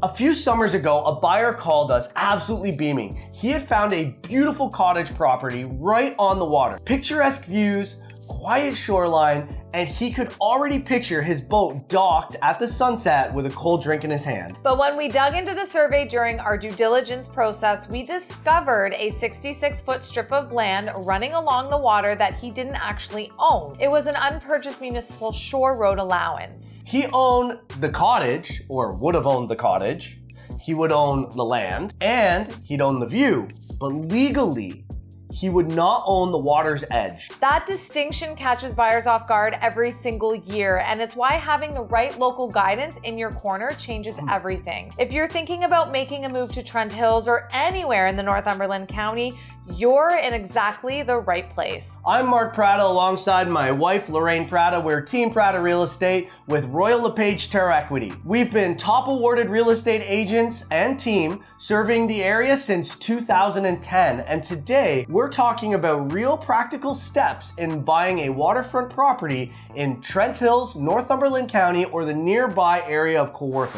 A few summers ago, a buyer called us absolutely beaming. He had found a beautiful cottage property right on the water. Picturesque views, quiet shoreline, and he could already picture his boat docked at the sunset with a cold drink in his hand. But when we dug into the survey during our due diligence process, we discovered a 66-foot strip of land running along the water that he didn't actually own. It was an unpurchased municipal shore road allowance. He owned the cottage, or would have owned the cottage. He would own the land, and he'd own the view. But legally, he would not own the water's edge. That distinction catches buyers off guard every single year, and it's why having the right local guidance in your corner changes everything. If you're thinking about making a move to Trent Hills or anywhere in the Northumberland County, you're in exactly the right place. I'm Mark Prada alongside my wife Lorraine Prada. We're Team Prada Real Estate with Royal LePage Terra Equity. We've been top awarded real estate agents and team serving the area since 2010, and today we're talking about real practical steps in buying a waterfront property in Trent Hills, Northumberland County, or the nearby area of Cobourg.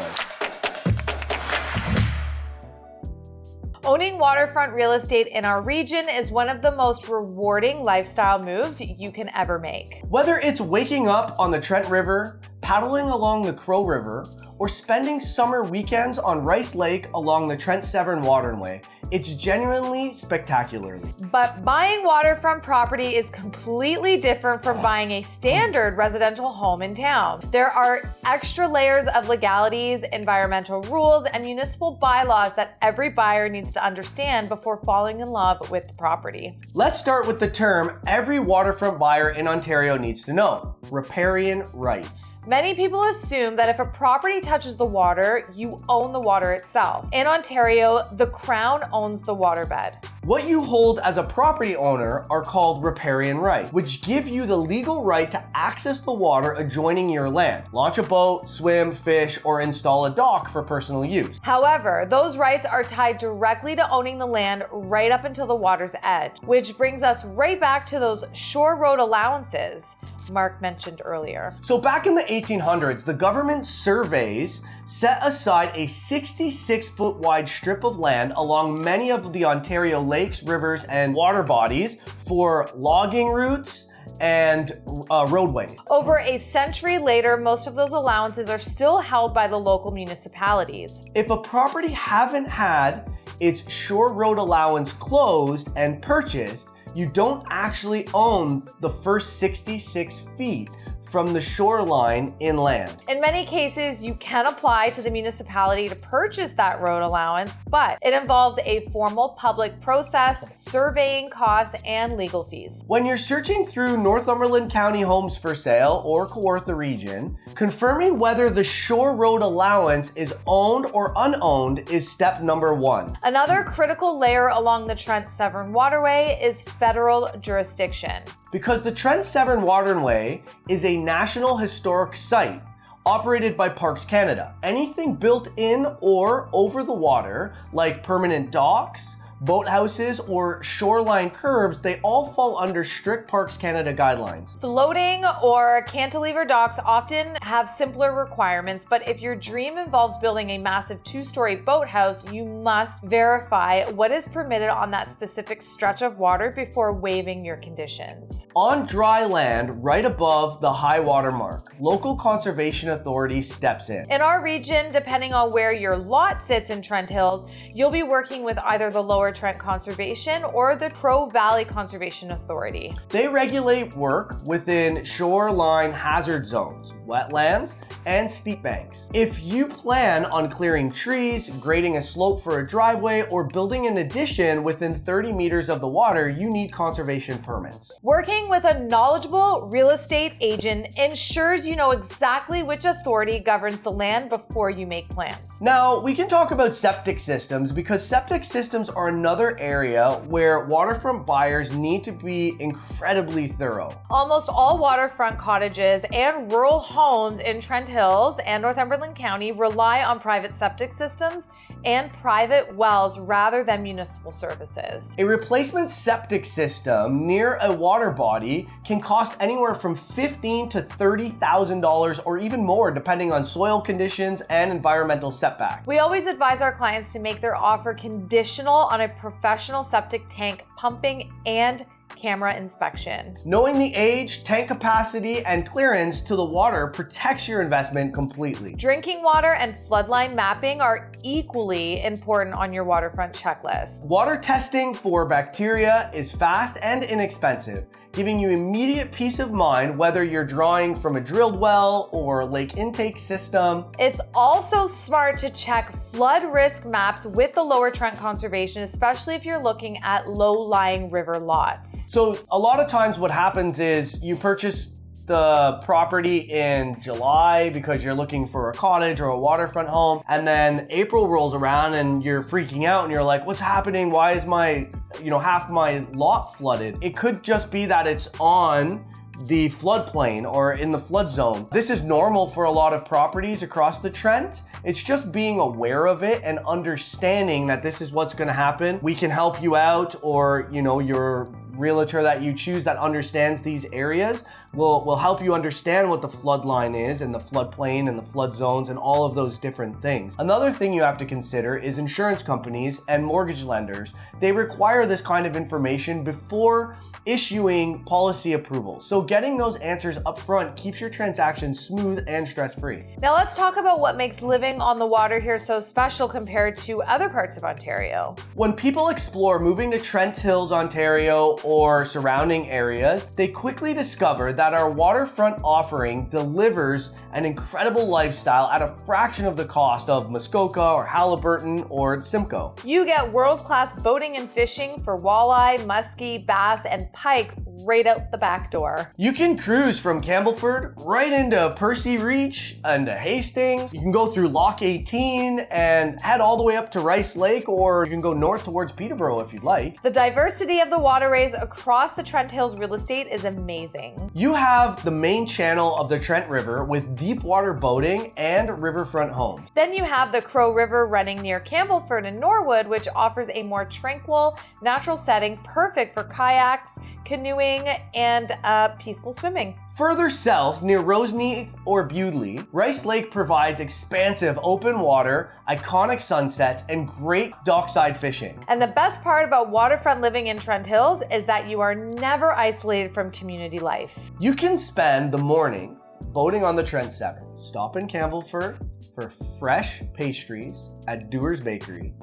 Owning waterfront real estate in our region is one of the most rewarding lifestyle moves you can ever make. Whether it's waking up on the Trent River, paddling along the Crow River, or spending summer weekends on Rice Lake along the Trent Severn Waterway, it's genuinely spectacular. But buying waterfront property is completely different from buying a standard residential home in town. There are extra layers of legalities, environmental rules, and municipal bylaws that every buyer needs to understand before falling in love with the property. Let's start with the term every waterfront buyer in Ontario needs to know: riparian rights. Many people assume that if a property touches the water, you own the water itself. In Ontario, the Crown owns the waterbed. What you hold as a property owner are called riparian rights, which give you the legal right to access the water adjoining your land, launch a boat, swim, fish, or install a dock for personal use. However, those rights are tied directly to owning the land right up until the water's edge, which brings us right back to those shore road allowances Mark mentioned earlier. So back in the 1800s, the government surveys set aside a 66-foot wide strip of land along many of the Ontario lakes, rivers, and water bodies for logging routes and roadways. Over a century later, most of those allowances are still held by the local municipalities. If a property haven't had its shore road allowance closed and purchased, you don't actually own the first 66 feet from the shoreline inland. In many cases, you can apply to the municipality to purchase that road allowance, but it involves a formal public process, surveying costs, and legal fees. When you're searching through Northumberland County homes for sale or Kawartha region, confirming whether the shore road allowance is owned or unowned is step number one. Another critical layer along the Trent Severn Waterway is federal jurisdiction. Because the Trent Severn Waterway is a National Historic Site operated by Parks Canada. Anything built in or over the water, like permanent docks, boathouses, or shoreline curbs, they all fall under strict Parks Canada guidelines. Floating or cantilever docks often have simpler requirements, but if your dream involves building a massive 2-story boathouse, you must verify what is permitted on that specific stretch of water before waiving your conditions. On dry land right above the high water mark, local conservation authority steps in. In our region, depending on where your lot sits in Trent Hills, you'll be working with either the Lower Trent Conservation or the Crow Valley Conservation Authority. They regulate work within shoreline hazard zones, wetlands, and steep banks. If you plan on clearing trees, grading a slope for a driveway, or building an addition within 30 meters of the water, you need conservation permits. Working with a knowledgeable real estate agent ensures you know exactly which authority governs the land before you make plans. Now, we can talk about septic systems because septic systems are another area where waterfront buyers need to be incredibly thorough. Almost all waterfront cottages and rural homes in Trent Hills and Northumberland County rely on private septic systems and private wells rather than municipal services. A replacement septic system near a water body can cost anywhere from $15,000 to $30,000 or even more depending on soil conditions and environmental setback. We always advise our clients to make their offer conditional on a professional septic tank pumping and camera inspection. Knowing the age, tank capacity, and clearance to the water protects your investment completely. Drinking water and floodline mapping are equally important on your waterfront checklist. Water testing for bacteria is fast and inexpensive, giving you immediate peace of mind whether you're drawing from a drilled well or lake intake system. It's also smart to check flood risk maps with the Lower Trent Conservation, especially if you're looking at low-lying river lots. So a lot of times what happens is you purchase the property in July because you're looking for a cottage or a waterfront home, and then April rolls around and you're freaking out and you're like, what's happening? Why is my, half my lot flooded? It could just be that it's on the floodplain or in the flood zone. This is normal for a lot of properties across the Trent. It's just being aware of it and understanding that this is what's going to happen. We can help you out, or your realtor that you choose that understands these areas will help you understand what the flood line is and the floodplain and the flood zones and all of those different things. Another thing you have to consider is insurance companies and mortgage lenders. They require this kind of information before issuing policy approval. So getting those answers up front keeps your transaction smooth and stress-free. Now let's talk about what makes living on the water here so special compared to other parts of Ontario. When people explore moving to Trent Hills, Ontario, or surrounding areas, they quickly discover that our waterfront offering delivers an incredible lifestyle at a fraction of the cost of Muskoka or Halliburton or Simcoe. You get world-class boating and fishing for walleye, muskie, bass, and pike right out the back door. You can cruise from Campbellford right into Percy Reach and to Hastings. You can go through Lock 18 and head all the way up to Rice Lake, or you can go north towards Peterborough if you'd like. The diversity of the waterways across the Trent Hills real estate is amazing. You have the main channel of the Trent River with deep water boating and riverfront homes. Then you have the Crow River running near Campbellford and Norwood, which offers a more tranquil, natural setting perfect for kayaks, canoeing, and peaceful swimming. Further south, near Roseneath or Bewdley, Rice Lake provides expansive open water, iconic sunsets, and great dockside fishing. And the best part about waterfront living in Trent Hills is that you are never isolated from community life. You can spend the morning boating on the Trent 7, stop in Campbellford for fresh pastries at Dewar's Bakery,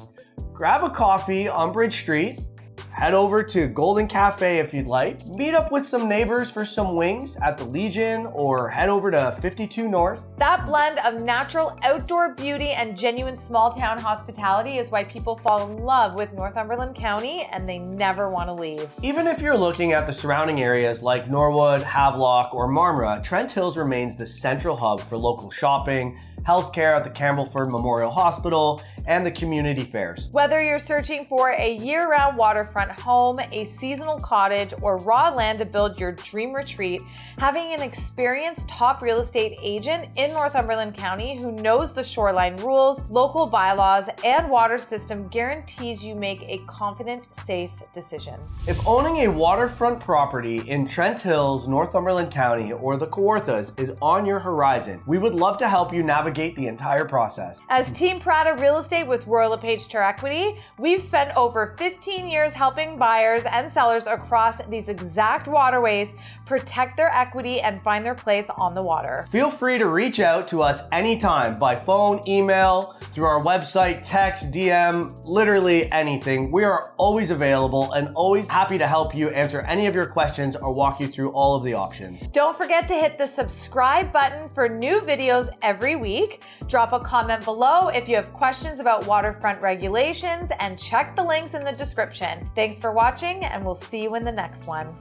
grab a coffee on Bridge Street, head over to Golden Cafe if you'd like, meet up with some neighbors for some wings at the Legion, or head over to 52 North. That blend of natural outdoor beauty and genuine small town hospitality is why people fall in love with Northumberland County and they never want to leave. Even if you're looking at the surrounding areas like Norwood, Havelock, or Marmora, Trent Hills remains the central hub for local shopping, healthcare at the Campbellford Memorial Hospital, and the community fairs. Whether you're searching for a year-round waterfront home, a seasonal cottage, or raw land to build your dream retreat, having an experienced top real estate agent in Northumberland County who knows the shoreline rules, local bylaws, and water system guarantees you make a confident, safe decision. If owning a waterfront property in Trent Hills, Northumberland County, or the Kawarthas is on your horizon, we would love to help you navigate the entire process. As Team Prada Real Estate with Royal LePage Terre Equity, we've spent over 15 years helping buyers and sellers across these exact waterways protect their equity and find their place on the water. Feel free to reach out to us anytime by phone, email, through our website, text, DM, literally anything. We are always available and always happy to help you answer any of your questions or walk you through all of the options. Don't forget to hit the subscribe button for new videos every week. Drop a comment below if you have questions about waterfront regulations, and check the links in the description. Thanks for watching, and we'll see you in the next one.